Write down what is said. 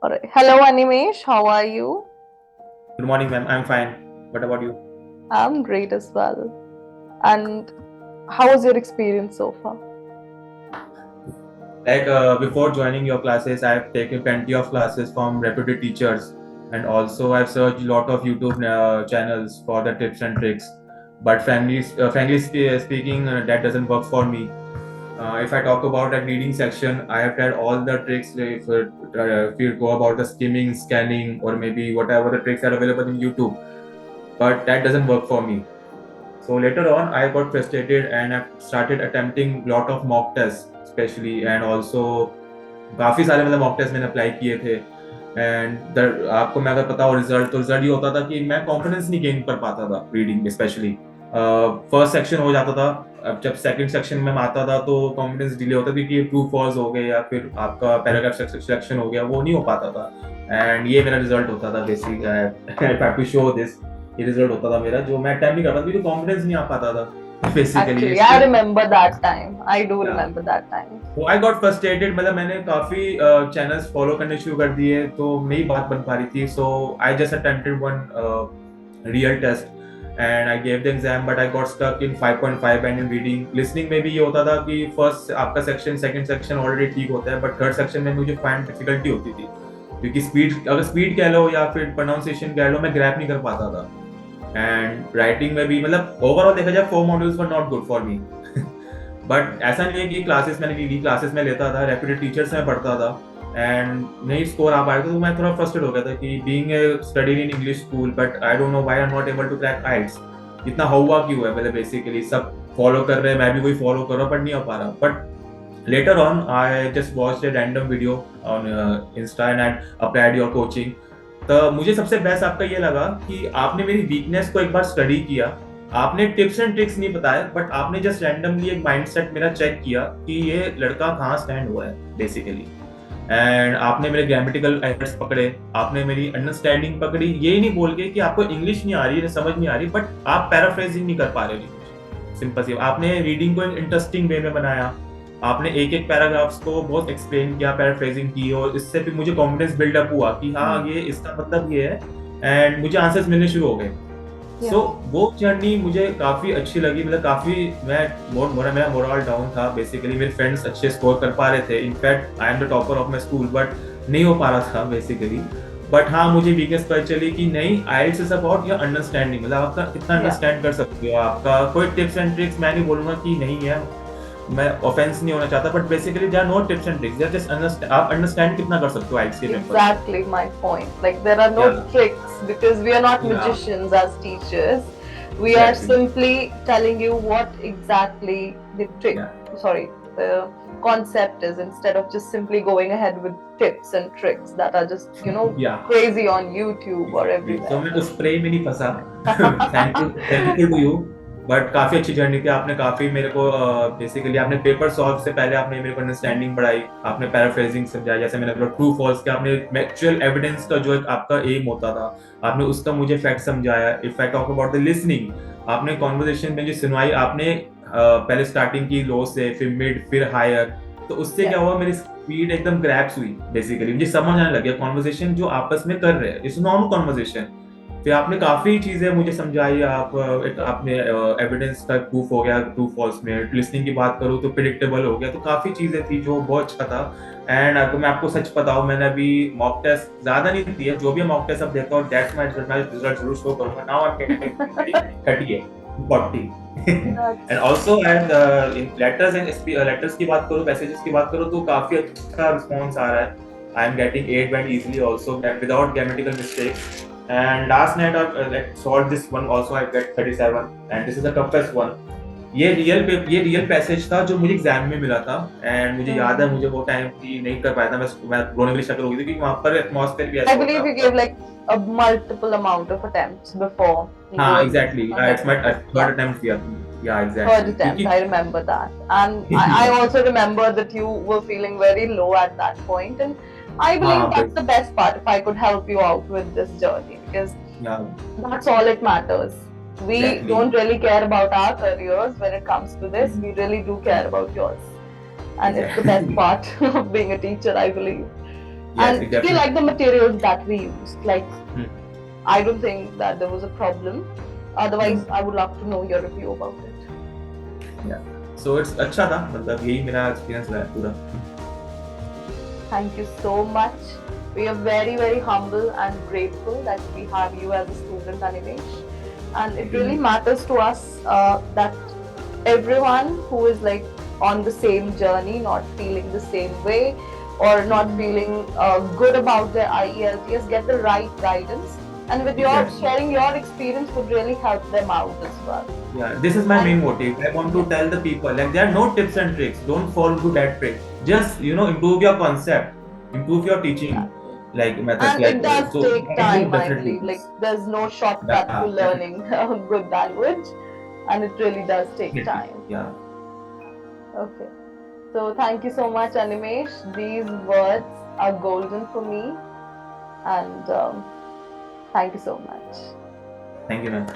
All right. Hello, Animesh. How are you? Good morning, ma'am. I'm fine. What about you? I'm great as well. And how was your experience so far? Before joining your classes, I've taken plenty of classes from reputed teachers, and also I've searched a lot of YouTube channels for the tips and tricks. But speaking, that doesn't work for me. If I talk about that reading section, I have tried all the tricks. If you go about the skimming, scanning, or maybe whatever the tricks are available in YouTube, but that doesn't work for me. So later on, I got frustrated and I started attempting lot of mock tests, especially, and also काफी सारे मतलब mock test मैंने apply किए थे and आपको मैं अगर पता हो रिजल्ट ये होता था कि मैं कॉन्फिडेंस नहीं गेन कर पाता था रीडिंग में स्पेशली फर्स्ट सेक्शन हो जाता था। अब जब सेकंड सेक्शन में आता था तो कॉन्फिडेंस डिले होता था क्योंकि ट्रू फॉल्स हो गए या फिर आपका पैराग्राफ सिलेक्शन हो गया, वो नहीं हो पाता था। एंड ये मेरा रिजल्ट होता था basic I have to show this. ये रिजल्ट होता था मेरा जो मैं अटेम्प्ट नहीं करता क्योंकि कॉन्फिडेंस नहीं आ पाता था बेसिकली Actually, ये I सिर्फ। remember that time. I do remember that time. तो आई गॉट फ्रस्ट्रेटेड, मतलब मैंने काफी चैनल्स फॉलो करने शुरू कर दिए तो नहीं बात बन पा रही थी। So I just attempted one real test and I gave the exam but I got stuck in 5.5 and in reading listening में भी ये होता था कि फर्स्ट आपका सेक्शन सेकंड सेक्शन ऑलरेडी ठीक होता है बट थर्ड सेक्शन में मुझे फाइंड डिफिकल्टी होती थी क्योंकि स्पीड, अगर स्पीड कह लो या फिर प्रोनाउंसिएशन कह लो, मैं ग्रैप नहीं कर पाता था। एंड राइटिंग में भी मतलब ओवरऑल देखा जाए 4 modules were not good for me. But ऐसा नहीं है कि क्लासेस मैंने ली, क्लासेस में लेता था, रेप्यूटेड टीचर से मैं पढ़ता था एंड नहीं स्कोर आ पाया था तो मैं थोड़ा फ्रस्ट्रेट हो गया था कि being a study in English school but I don't know why I am not able to crack IELTS. इतना हुआ क्यों है, मतलब बेसिकली सब फॉलो कर रहे हैं, मैं भी कोई फॉलो कर रहा हूँ बट नहीं हो पा रहा। But later on I just watched a random video on Insta and I applied your coaching। तो मुझे सबसे बेस्ट आपका ये लगा कि आपने मेरी वीकनेस को एक बार स्टडी किया। आपने टिप्स एंड ट्रिक्स नहीं बताए बट आपने जस्ट रैंडमली एक माइंडसेट मेरा चेक किया कि ये लड़का कहाँ स्टैंड हुआ है बेसिकली। एंड आपने मेरे ग्रामेटिकल एरर्स पकड़े, आपने मेरी अंडरस्टैंडिंग पकड़ी। ये नहीं बोल के कि आपको इंग्लिश नहीं आ रही है, समझ नहीं आ रही, बट आप पैराफ्रेजिंग नहीं कर पा रहे हो। सिंपल सी आपने रीडिंग को इंटरेस्टिंग वे में बनाया। आपने एक एक पैराग्राफ्स को बहुत एक्सप्लेन किया, पैराफ्रेजिंग की, और इससे फिर मुझे कॉन्फिडेंस बिल्डअप हुआ कि हाँ ये इसका मतलब ये है एंड मुझे आंसर्स मिलने शुरू हो गए। सो वो जर्नी मुझे काफी अच्छी लगी, मतलब काफी मेरा मोरल डाउन था बेसिकली। मेरे फ्रेंड्स अच्छे स्कोर कर पा रहे थे, in fact I am the topper of my school but नहीं हो पा रहा था बेसिकली। बट हाँ मुझे वीकनेस पता चली कि नहीं, आइल्स इज अबाउट योर अंडरस्टैंडिंग, मतलब आपका कितना अंडरस्टैंड कर सकते हो। आपका कोई टिप्स एंड ट्रिक्स मैं नहीं बोलूंगा कि नहीं है, मैं ऑफेंस नहीं होना चाहता but basically there are no tips and tricks, there just understand, आप अंडरस्टैंड कितना कर सकते हो आइल्स के पेपर से। Exactly my point. Like there are no या tricks because we are not या magicians as teachers. We are exactly simply telling you what exactly the trick, या sorry, the concept is, instead of just simply going ahead with tips and tricks that are just, या crazy on YouTube or exactly. तो everywhere. मैं उस pray में नहीं फंसा। Thankful to you. But काफी अच्छी जर्नी थी, आपने काफी मेरे को बेसिकली आपने पेपर सॉल्व से पहले आपने मेरे को अंडरस्टैंडिंग बढ़ाई, आपने पैराफ्रेजिंग समझाया, जैसे मैंने बोला ट्रू फॉल्स के, आपने एक्चुअल एविडेंस का जो एक आपका एम होता था आपने उसका मुझे फैक्ट समझाया। If I talk about the listening, आपने कॉन्वर्सेशन में जो सुनवाई, आपने पहले स्टार्टिंग की लो से, फिर मिड, फिर हायर। तो उससे क्या Yeah. हुआ, मेरी स्पीड एकदम ग्रैप्स हुई बेसिकली, मुझे समझ आने लग गया कॉन्वर्सेशन जो आपस में कर रहे हैं, इट्स नॉर्मल कॉन्वर्सेशन। फिर आपने काफी चीजें मुझे समझाई, आपने एविडेंस का प्रूफ हो गया ट्रू फॉल्स में, लिसनिंग की बात करूँ तो प्रिडिक्टेबल हो गया, तो काफी चीजें थी जो बहुत अच्छा था। एंड अगर मैं आपको सच बताऊं, मैंने अभी मॉक टेस्ट ज्यादा नहीं दिया, जो भी मॉक टेस्ट अब देता हूँ दैट्स माय रिजल्ट, मैं रिजल्ट जरूर शो करूंगा। Now I am getting 38 40 and That's also and in letters and letters की बात करूँ, मैसेजेस की बात करूँ तो काफी अच्छा रिस्पॉन्स आ रहा है। I am getting 8 band easily also without grammatical mistakes. And last night I solved this one also, I get 37 and this is the toughest one। ये रियल पैसेज था जो मुझे एग्जाम में मिला था एंड मुझे याद है, मुझे वो टाइम की नहीं कर पाया था, मैं रोने की शक्ल हो गई थी क्योंकि वहां पर एटमॉस्फेयर भी I ऐसा होता believe है you आपका। gave like a multiple amount of attempts before हाँ going exactly, ahead it's with my this. Third Yeah. Attempt किया। या Third एग्जैक्टली attempt, क्योंकि I remember that. And I also remember that you were feeling very low at that point. And I believe हाँ that's the best part, if I could help you out with this journey, because या that's all it matters. We exactly. don't really care about our careers when it comes to this. We really do care about yours. And it's the best exactly. part of being a teacher, I believe. Yes, And it we definitely. like the materials that we used. Like, Hmm. I don't think that there was a problem. Otherwise, I would love to know your review about it. Yeah. So it's अच्छा था, मतलब यही मेरा experience रहा है पूरा. Thank you so much. We are very, very humble and grateful that we have you as a student, Animesh. And it Thank you, really ma'am. matters to us that everyone who is like on the same journey, not feeling the same way, or not feeling good about their IELTS, get the right guidance. And with your Exactly. sharing your experience would really help them out as well. Yeah, this is my And main motive. I want to tell the people like there are no tips and tricks. Don't fall into that trick. Just improve your concept, improve your teaching, like methods. And it does So take that will time, I definitely. believe. Like, there's no shortcut to Yeah, learning a good language, and it really does take definitely. time. Yeah. Okay. So, thank you so much, Animesh. These words are golden for me, and thank you so much. Thank you, ma'am.